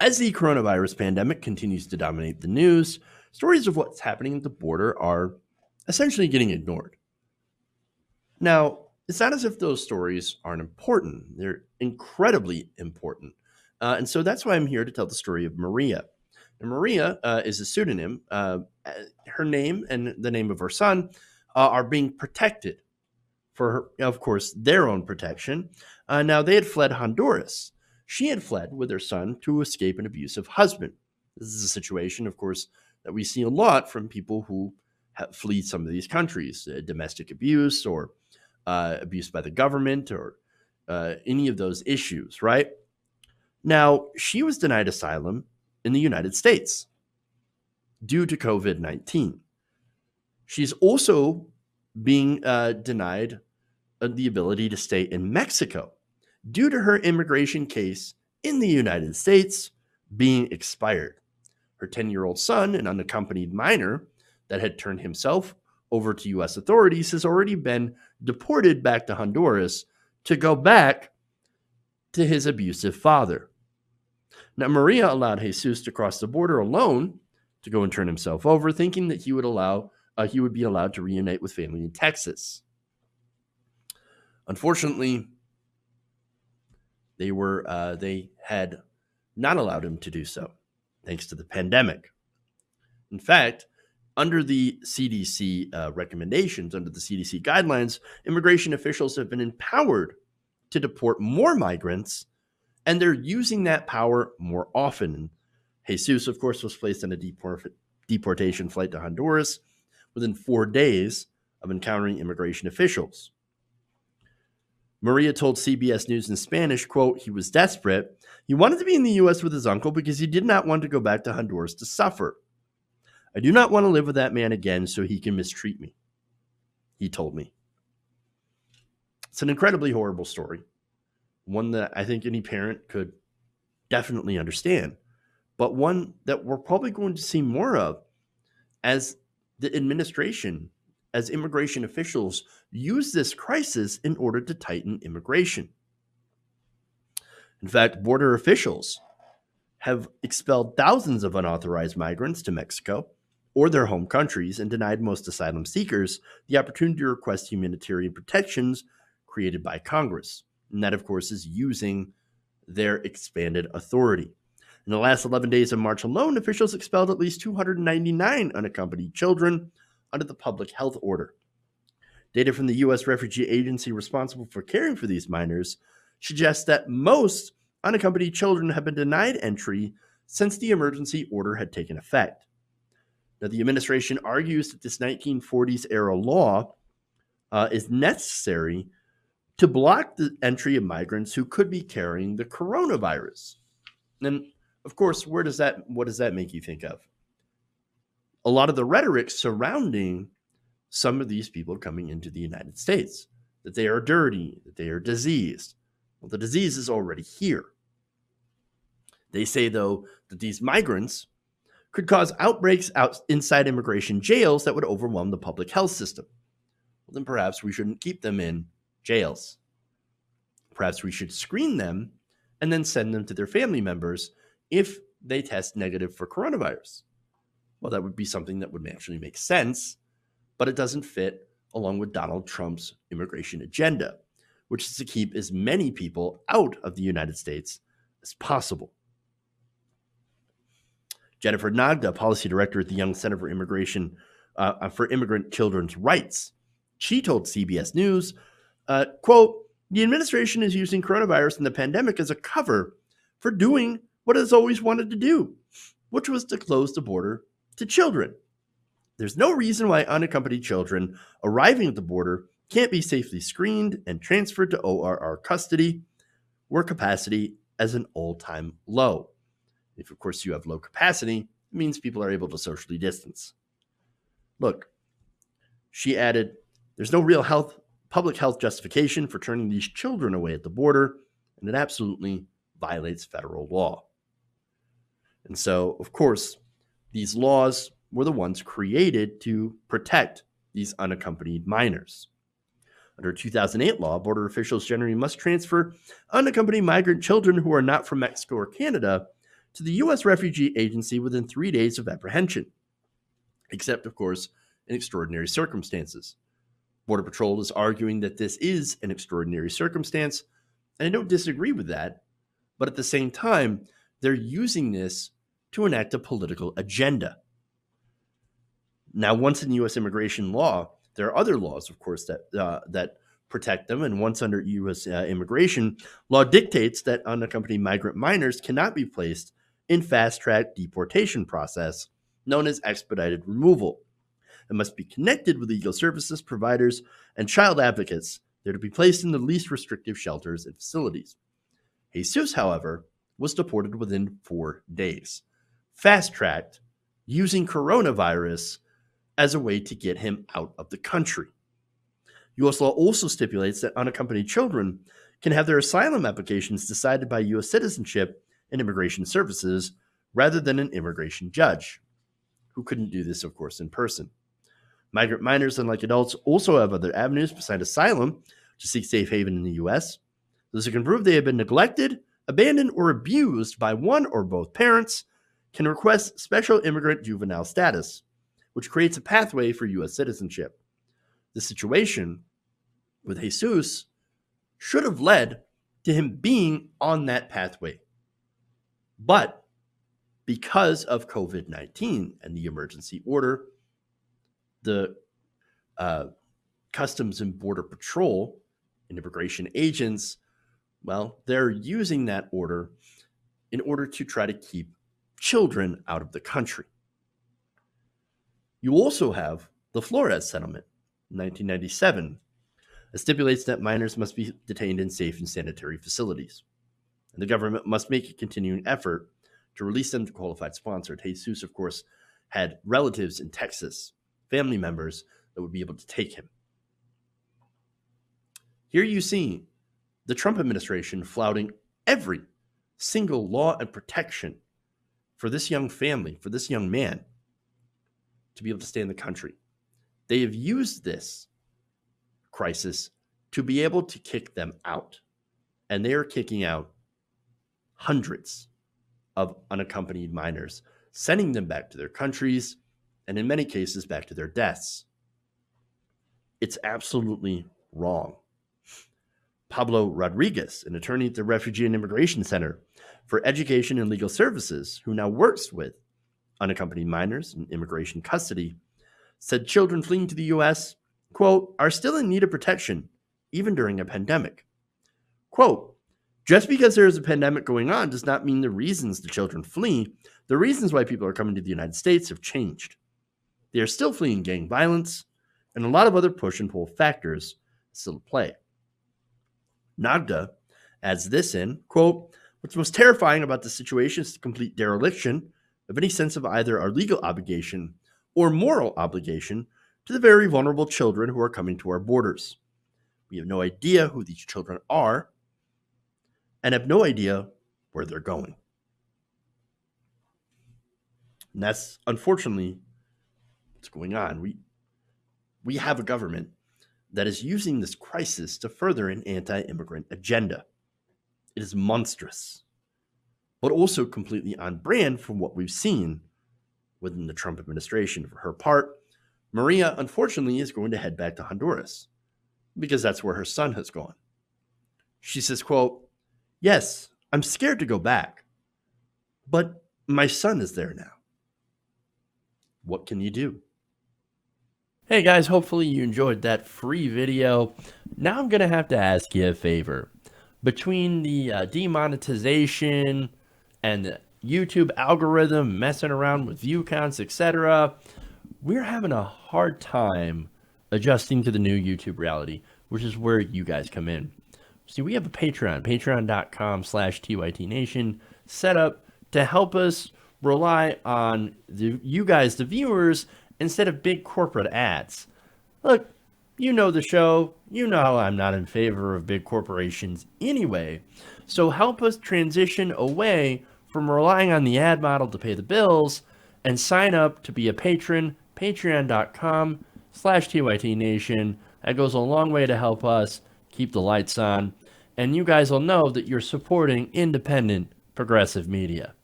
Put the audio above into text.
As the coronavirus pandemic continues to dominate the news, stories of what's happening at the border are essentially getting ignored. Now, it's not as if those stories aren't important, they're incredibly important. And so that's why I'm here to tell the story of Maria. And Maria is a pseudonym. Her name and the name of her son are being protected for, her, of course, their own protection. Now, they had fled Honduras. She had fled with her son to escape an abusive husband. This is a situation, of course, that we see a lot from people who have flee some of these countries, domestic abuse or abuse by the government or any of those issues, right? Now, she was denied asylum in the United States due to COVID-19. She's also being denied the ability to stay in Mexico due to her immigration case in the United States being expired. Her 10-year-old son, an unaccompanied minor that had turned himself over to U.S. authorities, has already been deported back to Honduras to go back to his abusive father. Now, Maria allowed Jesus to cross the border alone to go and turn himself over, thinking that he would be allowed to reunite with family in Texas. Unfortunately, they had not allowed him to do so, thanks to the pandemic. In fact, under the CDC recommendations, under the CDC guidelines, immigration officials have been empowered to deport more migrants, and they're using that power more often. And Jesus, of course, was placed on a deportation flight to Honduras within 4 days of encountering immigration officials. Maria told CBS News in Spanish, quote, "He was desperate. He wanted to be in the U.S. with his uncle because he did not want to go back to Honduras to suffer. I do not want to live with that man again so he can mistreat me," he told me. It's an incredibly horrible story, one that I think any parent could definitely understand, but one that we're probably going to see more of as the administration, as immigration officials use this crisis in order to tighten immigration. In fact, border officials have expelled thousands of unauthorized migrants to Mexico or their home countries and denied most asylum seekers the opportunity to request humanitarian protections created by Congress. And that, of course, is using their expanded authority. In the last 11 days of March alone, officials expelled at least 299 unaccompanied children under the public health order. Data from the U.S. Refugee Agency responsible for caring for these minors suggests that most unaccompanied children have been denied entry since the emergency order had taken effect. Now, the administration argues that this 1940s-era law is necessary to block the entry of migrants who could be carrying the coronavirus. And, of course, what does that make you think of? A lot of the rhetoric surrounding some of these people coming into the United States, that they are dirty, that they are diseased. Well, the disease is already here. They say, though, that these migrants could cause outbreaks inside immigration jails that would overwhelm the public health system. Well, then perhaps we shouldn't keep them in jails. Perhaps we should screen them and then send them to their family members if they test negative for coronavirus. Well, that would be something that would actually make sense, but it doesn't fit along with Donald Trump's immigration agenda, which is to keep as many people out of the United States as possible. Jennifer Nagda, policy director at the Young Center for Immigrant Children's Rights, she told CBS News, quote, "The administration is using coronavirus and the pandemic as a cover for doing what it has always wanted to do, which was to close the border to children. There's no reason why unaccompanied children arriving at the border can't be safely screened and transferred to ORR custody, where capacity is an all-time low. If, of course, you have low capacity, it means people are able to socially distance." Look, she added, "There's no real public health justification for turning these children away at the border, and it absolutely violates federal law." And so, of course, these laws were the ones created to protect these unaccompanied minors. Under a 2008 law, border officials generally must transfer unaccompanied migrant children who are not from Mexico or Canada to the U.S. Refugee Agency within 3 days of apprehension, except, of course, in extraordinary circumstances. Border Patrol is arguing that this is an extraordinary circumstance, and I don't disagree with that, but at the same time, they're using this to enact a political agenda. Now, once in U.S. immigration law, there are other laws, of course, that protect them, and once under U.S. Immigration law dictates that unaccompanied migrant minors cannot be placed in fast-track deportation process known as expedited removal. It must be connected with legal services providers and child advocates. They're to be placed in the least restrictive shelters and facilities. Jesus, however, was deported within 4 days, fast-tracked, using coronavirus as a way to get him out of the country. U.S. law also stipulates that unaccompanied children can have their asylum applications decided by U.S. Citizenship and Immigration Services rather than an immigration judge, who couldn't do this, of course, in person. Migrant minors, unlike adults, also have other avenues besides asylum to seek safe haven in the U.S. Those who can prove they have been neglected, abandoned, or abused by one or both parents can request special immigrant juvenile status, which creates a pathway for U.S. citizenship. The situation with Jesus should have led to him being on that pathway. But because of COVID-19 and the emergency order, the Customs and Border Patrol and immigration agents, well, they're using that order in order to try to keep children out of the country. You also have the Flores Settlement, 1997. It stipulates that minors must be detained in safe and sanitary facilities, and the government must make a continuing effort to release them to qualified sponsors. Jesus, of course, had relatives in Texas, family members that would be able to take him. Here you see the Trump administration flouting every single law and protection for this young family, for this young man, to be able to stay in the country. They have used this crisis to be able to kick them out. And they are kicking out hundreds of unaccompanied minors, sending them back to their countries, and in many cases, back to their deaths. It's absolutely wrong. Pablo Rodriguez, an attorney at the Refugee and Immigration Center for Education and Legal Services, who now works with unaccompanied minors in immigration custody, said children fleeing to the U.S., quote, are still in need of protection, even during a pandemic. Quote, just because there is a pandemic going on does not mean the reasons the children flee, the reasons why people are coming to the United States have changed. They are still fleeing gang violence, and a lot of other push and pull factors still at play. Nagda adds this in, quote, what's most terrifying about the situation is the complete dereliction of any sense of either our legal obligation or moral obligation to the very vulnerable children who are coming to our borders. We have no idea who these children are and have no idea where they're going. And that's unfortunately what's going on. We have a government that is using this crisis to further an anti-immigrant agenda. It is monstrous, but also completely on brand from what we've seen within the Trump administration. For her part, Maria, unfortunately, is going to head back to Honduras because that's where her son has gone. She says, quote, yes, I'm scared to go back, but my son is there now. What can you do? Hey guys, hopefully you enjoyed that free video. Now I'm going to have to ask you a favor. Between the demonetization and the YouTube algorithm messing around with view counts, etc., we're having a hard time adjusting to the new YouTube reality, which is where you guys come in. See, we have a Patreon, patreon.com/TYTNation, set up to help us rely on you guys, the viewers, instead of big corporate ads. Look, you know the show. You know how I'm not in favor of big corporations anyway. So help us transition away from relying on the ad model to pay the bills and sign up to be a patron, patreon.com/TYTNation. That goes a long way to help us keep the lights on. And you guys will know that you're supporting independent progressive media.